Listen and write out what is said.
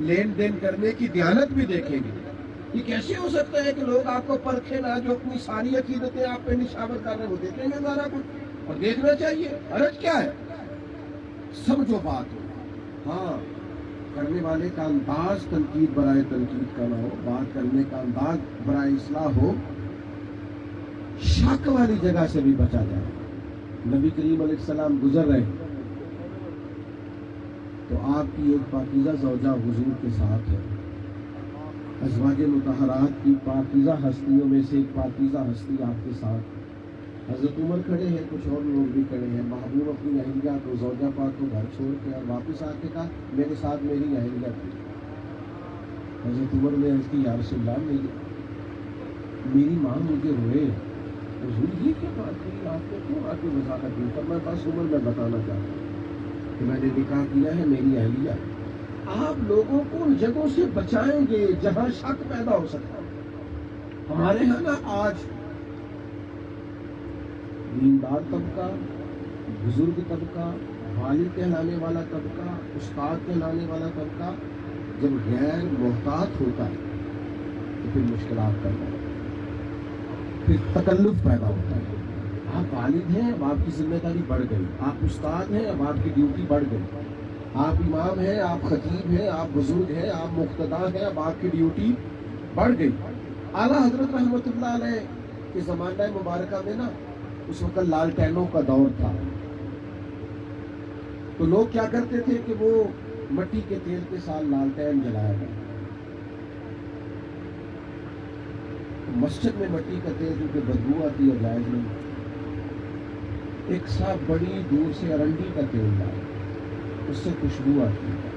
لین دین کرنے کی دیانت بھی دیکھیں گے. یہ کیسے ہو سکتا ہے کہ لوگ آپ کو پرکھے نہ, جو اپنی ساری عقیدتیں آپ پہ نشاور کر رہے ہیں وہ دیکھیں گے سارا کچھ, اور دیکھنا چاہیے. حرج کیا ہے؟ سمجھو بات ہو. ہاں, کرنے والے کا انداز تنقید برائے تنقید کا نہ ہو, بات کرنے کا انداز برائے اصلاح ہو. شک والی جگہ سے بھی بچا جائے. نبی کریم علیہ السلام گزر رہے تو آپ کی ایک پاکیزہ زوجہ حضور کے ساتھ ہے. ازواج مطہرات کی پاکیزہ ہستیوں میں سے ایک پاکیزہ ہستی آپ کے ساتھ. حضرت عمر کھڑے ہیں, کچھ اور لوگ بھی کھڑے ہیں. محبوب اپنی اہلیہ کو, زوجہ پاک کو گھر چھوڑ کے اور واپس آ کے کہا میرے ساتھ میری اہلیہ تھی. حضرت عمر نے عرض کی یا رسول اللہ, میری ماں مجھے روئے. حضور یہ کیا بات کری آپ نے, کیوں آ کے وضاحت دی؟ فرمایا بس عمر میں بتانا چاہتا ہوں کہ میں نے نکاح کیا ہے, میری اہلیہ. آپ لوگوں کو ان جگہوں سے بچائیں گے جہاں شک پیدا ہو سکتا ہے. ہمارے ہاں نا آج دیندار طبقہ, بزرگ طبقہ, والد کہلانے والا طبقہ, استاد کہلانے والا طبقہ جب غیر محتاط ہوتا ہے تو پھر مشکلات پیدا ہوتی ہیں, پھر تکلف پیدا ہوتا ہے. آپ والد ہیں, اب آپ کی ذمہ داری بڑھ گئی. آپ استاد ہیں, اب آپ کی ڈیوٹی بڑھ گئی. آپ امام ہیں, آپ خطیب ہیں, آپ بزرگ ہیں, آپ مقتدا ہیں, اب آپ کی ڈیوٹی بڑھ گئی. اعلیٰ حضرت رحمۃ اللہ علیہ کے زمانہ مبارکہ میں نا اس وقت لالٹینوں کا دور تھا. تو لوگ کیا کرتے تھے کہ وہ مٹی کے تیل کے ساتھ لالٹین جلایا گیا. مسجد میں مٹی کا تیل کیونکہ بدبو آتی ہے, جائز نہیں. ایک صاحب بڑی دور سے ارنڈی کا تیل لایا, اس سے خوشبو آتی ہے.